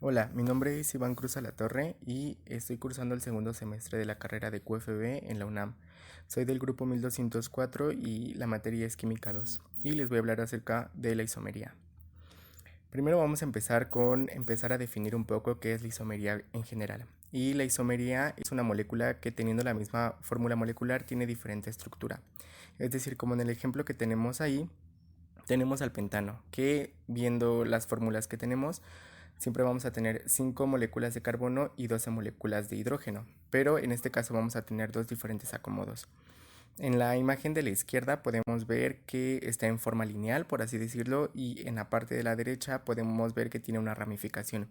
Hola, mi nombre es Iván Cruz Alatorre y estoy cursando el segundo semestre de la carrera de QFB en la UNAM. Soy del grupo 1204 y la materia es Química 2 y les voy a hablar acerca de la isomería. Primero vamos a empezar a definir un poco qué es la isomería en general. Y la isomería es una molécula que teniendo la misma fórmula molecular tiene diferente estructura. Es decir, como en el ejemplo que tenemos ahí, tenemos al pentano, que viendo las fórmulas que tenemos, siempre vamos a tener 5 moléculas de carbono y 12 moléculas de hidrógeno, pero en este caso vamos a tener dos diferentes acomodos. En la imagen de la izquierda podemos ver que está en forma lineal, por así decirlo, y en la parte de la derecha podemos ver que tiene una ramificación.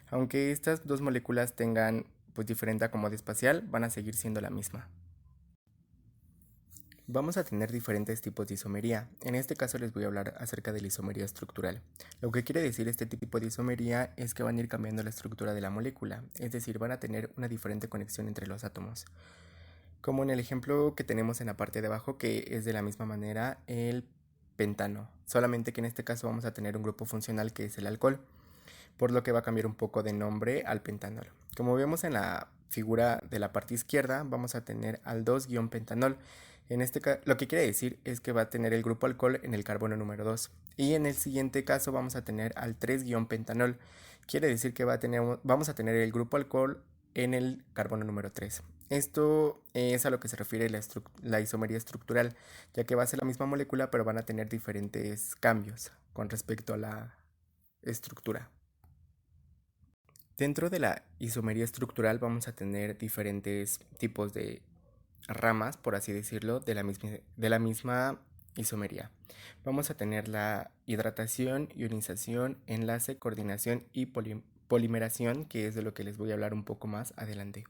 Aunque estas dos moléculas tengan pues diferente acomodo espacial, van a seguir siendo la misma. Vamos a tener diferentes tipos de isomería. En este caso les voy a hablar acerca de la isomería estructural. Lo que quiere decir este tipo de isomería es que van a ir cambiando la estructura de la molécula, es decir, van a tener una diferente conexión entre los átomos. Como en el ejemplo que tenemos en la parte de abajo, que es de la misma manera el pentano, solamente que en este caso vamos a tener un grupo funcional que es el alcohol, por lo que va a cambiar un poco de nombre al pentanol. Como vemos en la figura de la parte izquierda, vamos a tener al 2-pentanol. Lo que quiere decir es que va a tener el grupo alcohol en el carbono número 2. Y en el siguiente caso vamos a tener al 3-pentanol. Quiere decir que vamos a tener el grupo alcohol en el carbono número 3. Esto es a lo que se refiere la isomería estructural, ya que va a ser la misma molécula, pero van a tener diferentes cambios con respecto a la estructura. Dentro de la isomería estructural vamos a tener diferentes tipos de ramas, por así decirlo, de la misma isomería. Vamos a tener la hidratación, ionización, enlace, coordinación y polimeración, que es de lo que les voy a hablar un poco más adelante.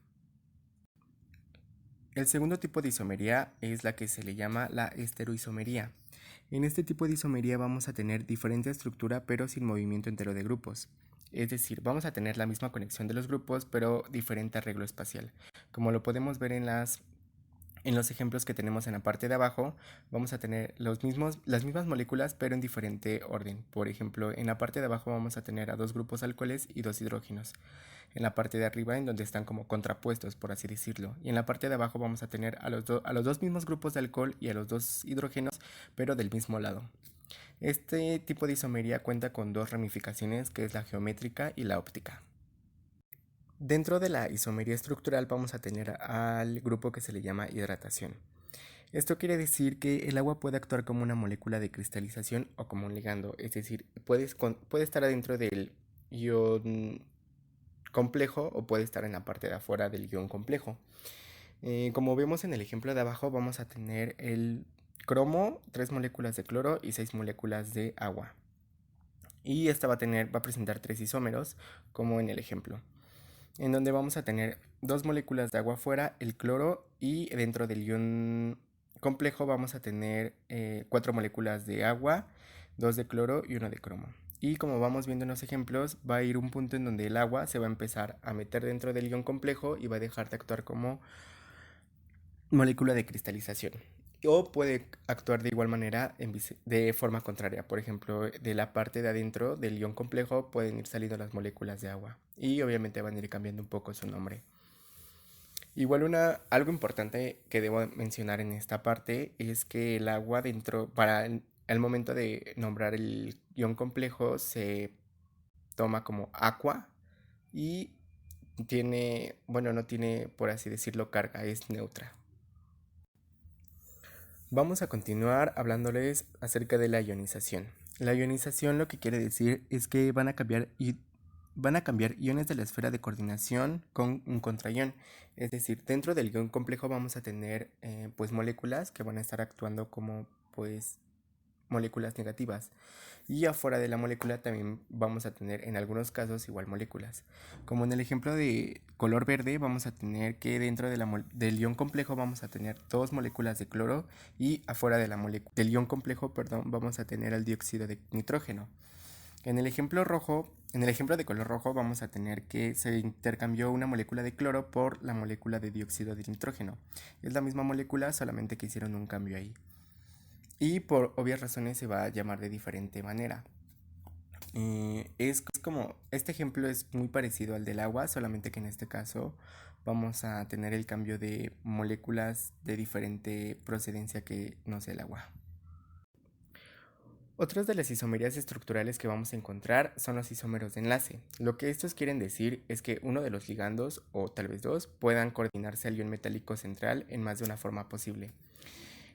El segundo tipo de isomería es la que se le llama la estereoisomería. En este tipo de isomería vamos a tener diferente estructura pero sin movimiento entero de grupos. Es decir, vamos a tener la misma conexión de los grupos pero diferente arreglo espacial. Como lo podemos ver en los ejemplos que tenemos en la parte de abajo, vamos a tener las mismas moléculas pero en diferente orden. Por ejemplo, en la parte de abajo vamos a tener a dos grupos alcoholes y dos hidrógenos. En la parte de arriba en donde están como contrapuestos, por así decirlo. Y en la parte de abajo vamos a tener a los dos mismos grupos de alcohol y a los dos hidrógenos, pero del mismo lado. Este tipo de isomería cuenta con dos ramificaciones, que es la geométrica y la óptica. Dentro de la isomería estructural vamos a tener al grupo que se le llama hidratación. Esto quiere decir que el agua puede actuar como una molécula de cristalización o como un ligando, es decir, puede estar adentro del ion complejo o puede estar en la parte de afuera del ion complejo. Como vemos en el ejemplo de abajo, vamos a tener el cromo, 3 moléculas de cloro y 6 moléculas de agua. Y esta va a presentar 3 isómeros, como en el ejemplo, en donde vamos a tener 2 moléculas de agua afuera, el cloro, y dentro del ion complejo vamos a tener 4 moléculas de agua, 2 de cloro y 1 de cromo. Y como vamos viendo en los ejemplos, va a ir un punto en donde el agua se va a empezar a meter dentro del ion complejo y va a dejar de actuar como molécula de cristalización. O puede actuar de igual manera de forma contraria. Por ejemplo, de la parte de adentro del ion complejo pueden ir saliendo las moléculas de agua. Y obviamente van a ir cambiando un poco su nombre. Igual algo importante que debo mencionar en esta parte es que el agua dentro, para el momento de nombrar el ion complejo, se toma como aqua y no tiene, por así decirlo, carga, es neutra. Vamos a continuar hablándoles acerca de la ionización. La ionización lo que quiere decir es que van a cambiar iones de la esfera de coordinación con un contraión. Es decir, dentro del ion complejo vamos a tener pues moléculas que van a estar actuando como pues moléculas negativas. Y afuera de la molécula también vamos a tener en algunos casos igual moléculas. Como en el ejemplo de color verde, vamos a tener que dentro del ion complejo vamos a tener dos moléculas de cloro y afuera del ion complejo, perdón, vamos a tener el dióxido de nitrógeno. En el ejemplo de color rojo vamos a tener que se intercambió una molécula de cloro por la molécula de dióxido de nitrógeno. Es la misma molécula, solamente que hicieron un cambio ahí. Y por obvias razones se va a llamar de diferente manera. Es como, este ejemplo es muy parecido al del agua, solamente que en este caso vamos a tener el cambio de moléculas de diferente procedencia que no sea el agua. Otras de las isomerías estructurales que vamos a encontrar son los isómeros de enlace. Lo que estos quieren decir es que uno de los ligandos, o tal vez dos, puedan coordinarse al ion metálico central en más de una forma posible.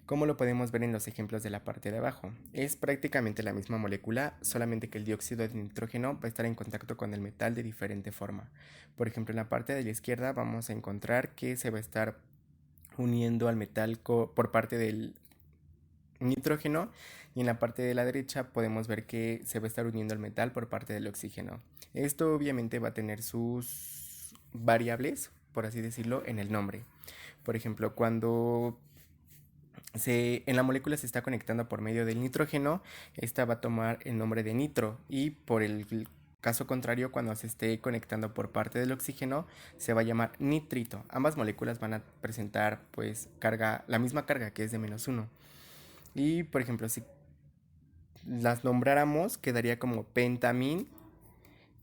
Como lo podemos ver en los ejemplos de la parte de abajo, es prácticamente la misma molécula, solamente que el dióxido de nitrógeno va a estar en contacto con el metal de diferente forma. Por ejemplo, en la parte de la izquierda vamos a encontrar que se va a estar uniendo al metal por parte del nitrógeno, y en la parte de la derecha podemos ver que se va a estar uniendo al metal por parte del oxígeno. Esto obviamente va a tener sus variables, por así decirlo, en el nombre. Por ejemplo, cuando en la molécula se está conectando por medio del nitrógeno, esta va a tomar el nombre de nitro, y por el caso contrario, cuando se esté conectando por parte del oxígeno, se va a llamar nitrito. Ambas moléculas van a presentar pues la misma carga, que es de -1. Y por ejemplo, si las nombráramos, quedaría como pentamín,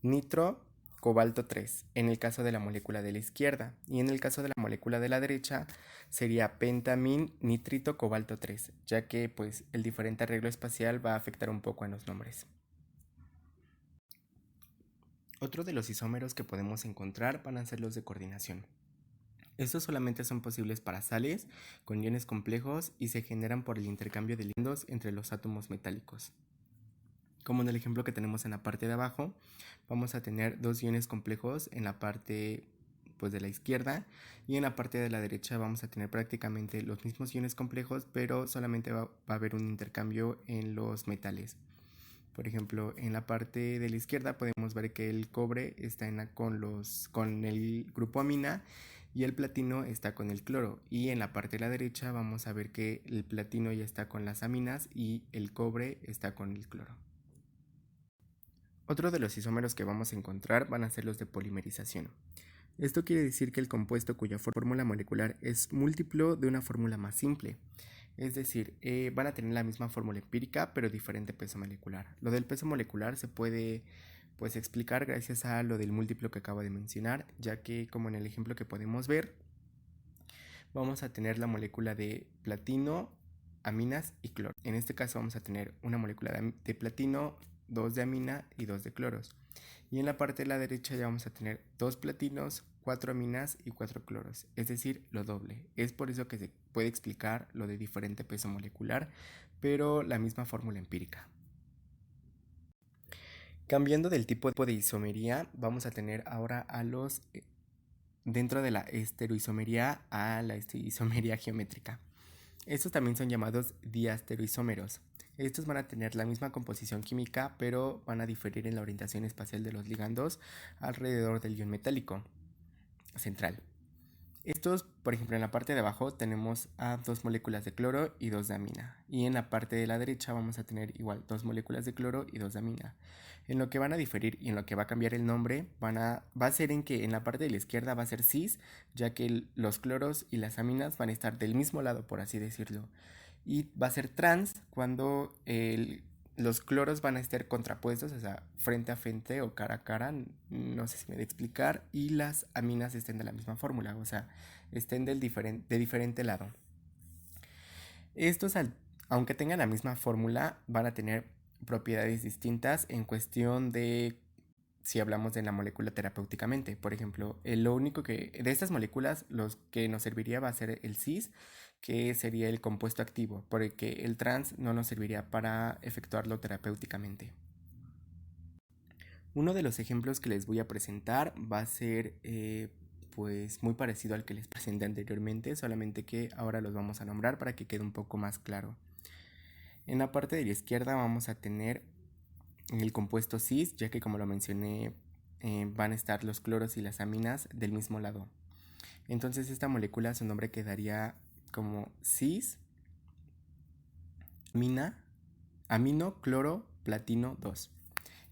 nitro, cobalto 3, en el caso de la molécula de la izquierda. Y en el caso de la molécula de la derecha, sería pentamín, nitrito, cobalto 3, ya que pues el diferente arreglo espacial va a afectar un poco en los nombres. Otro de los isómeros que podemos encontrar van a ser los de coordinación. Estos solamente son posibles para sales con iones complejos y se generan por el intercambio de ligandos entre los átomos metálicos. Como en el ejemplo que tenemos en la parte de abajo, vamos a tener dos iones complejos en la parte pues, de la izquierda, y en la parte de la derecha vamos a tener prácticamente los mismos iones complejos, pero solamente va a haber un intercambio en los metales. Por ejemplo, en la parte de la izquierda podemos ver que el cobre está con el grupo amina, y el platino está con el cloro. Y en la parte de la derecha vamos a ver que el platino ya está con las aminas y el cobre está con el cloro. Otro de los isómeros que vamos a encontrar van a ser los de polimerización. Esto quiere decir que el compuesto cuya fórmula molecular es múltiplo de una fórmula más simple. Es decir, van a tener la misma fórmula empírica pero diferente peso molecular. Lo del peso molecular se puede pues explicar gracias a lo del múltiplo que acabo de mencionar, ya que como en el ejemplo que podemos ver, vamos a tener la molécula de platino, aminas y cloro. En este caso vamos a tener una molécula de platino, 2 de amina y 2 de cloros. Y en la parte de la derecha ya vamos a tener 2 platinos, 4 aminas y 4 cloros, es decir, lo doble. Es por eso que se puede explicar lo de diferente peso molecular, pero la misma fórmula empírica. Cambiando del tipo de isomería, vamos a tener ahora a los dentro de la estereoisomería a la estereoisomería geométrica. Estos también son llamados diastereoisómeros. Estos van a tener la misma composición química, pero van a diferir en la orientación espacial de los ligandos alrededor del ion metálico central. Estos, por ejemplo, en la parte de abajo tenemos a 2 moléculas de cloro y 2 de amina. Y en la parte de la derecha vamos a tener igual 2 moléculas de cloro y 2 de amina. En lo que van a diferir y en lo que va a cambiar el nombre va a ser en que en la parte de la izquierda va a ser cis, ya que los cloros y las aminas van a estar del mismo lado, por así decirlo. Y va a ser trans cuando los cloros van a estar contrapuestos, o sea, frente a frente o cara a cara, no sé si me de explicar, y las aminas estén de la misma fórmula, o sea, estén de diferente lado. Estos, aunque tengan la misma fórmula, van a tener propiedades distintas en cuestión de si hablamos de la molécula terapéuticamente. Por ejemplo, lo único que de estas moléculas, los que nos serviría va a ser el cis, que sería el compuesto activo, porque el trans no nos serviría para efectuarlo terapéuticamente. Uno de los ejemplos que les voy a presentar va a ser pues muy parecido al que les presenté anteriormente, solamente que ahora los vamos a nombrar para que quede un poco más claro. En la parte de la izquierda vamos a tener el compuesto cis, ya que como lo mencioné, van a estar los cloros y las aminas del mismo lado. Entonces esta molécula, su nombre quedaría como cis, amino, cloro, platino 2.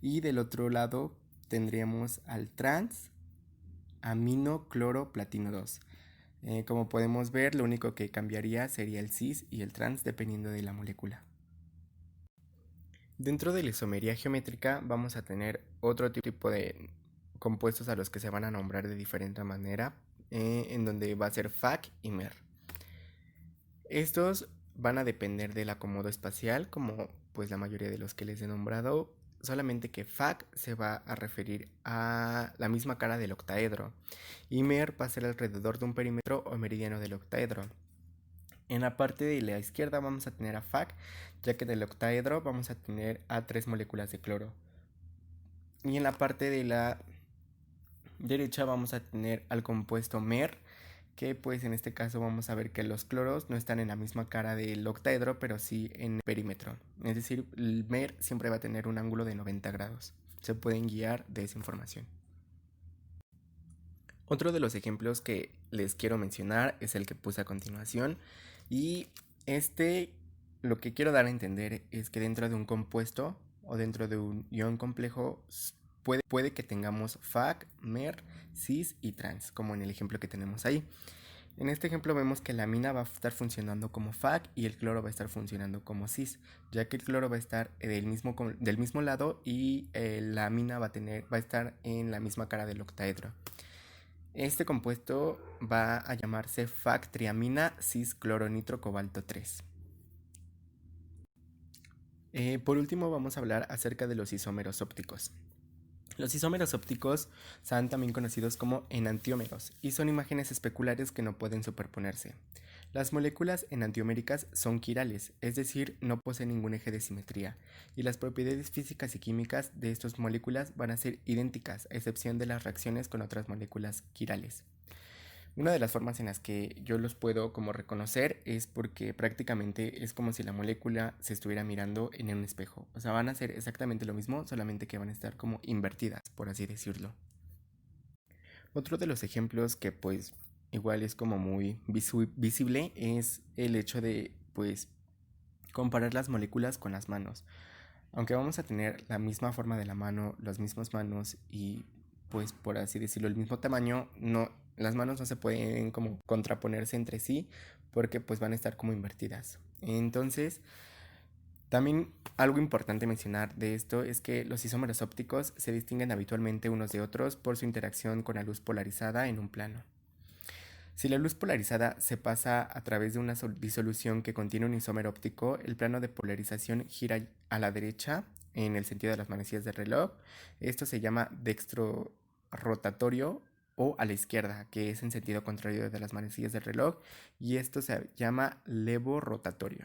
Y del otro lado tendríamos al trans, amino, cloro, platino 2. Como podemos ver, lo único que cambiaría sería el cis y el trans dependiendo de la molécula. Dentro de la isomería geométrica vamos a tener otro tipo de compuestos a los que se van a nombrar de diferente manera, en donde va a ser FAC y MER. Estos van a depender del acomodo espacial, como pues la mayoría de los que les he nombrado, solamente que FAC se va a referir a la misma cara del octaedro y MER va a ser alrededor de un perímetro o meridiano del octaedro. En la parte de la izquierda vamos a tener a FAC, ya que del octaedro vamos a tener a 3 moléculas de cloro. Y en la parte de la derecha vamos a tener al compuesto MER, que pues en este caso vamos a ver que los cloros no están en la misma cara del octaedro, pero sí en el perímetro. Es decir, el MER siempre va a tener un ángulo de 90 grados. Se pueden guiar de esa información. Otro de los ejemplos que les quiero mencionar es el que puse a continuación. Y lo que quiero dar a entender es que dentro de un compuesto o dentro de un ion complejo puede que tengamos FAC, MER, cis y trans, como en el ejemplo que tenemos ahí. En este ejemplo vemos que la amina va a estar funcionando como FAC y el cloro va a estar funcionando como cis, ya que el cloro va a estar del mismo lado y la amina va a estar en la misma cara del octaedro. Este compuesto va a llamarse FAC-triamina cis-cloro-nitro-cobalto 3. Por último vamos a hablar acerca de los isómeros ópticos. Los isómeros ópticos son también conocidos como enantiómeros y son imágenes especulares que no pueden superponerse. Las moléculas enantioméricas son quirales, es decir, no poseen ningún eje de simetría, y las propiedades físicas y químicas de estas moléculas van a ser idénticas, a excepción de las reacciones con otras moléculas quirales. Una de las formas en las que yo los puedo como reconocer es porque prácticamente es como si la molécula se estuviera mirando en un espejo. O sea, van a ser exactamente lo mismo, solamente que van a estar como invertidas, por así decirlo. Otro de los ejemplos que pues igual es como muy visible es el hecho de pues comparar las moléculas con las manos. Aunque vamos a tener la misma forma de la mano, las mismas manos y pues por así decirlo el mismo tamaño, no, las manos no se pueden como contraponerse entre sí porque pues van a estar como invertidas. Entonces, también algo importante mencionar de esto es que los isómeros ópticos se distinguen habitualmente unos de otros por su interacción con la luz polarizada en un plano. Si la luz polarizada se pasa a través de una disolución que contiene un isómero óptico, el plano de polarización gira a la derecha en el sentido de las manecillas del reloj. Esto se llama dextrorotatorio, o a la izquierda, que es en sentido contrario de las manecillas del reloj, y esto se llama levorotatorio.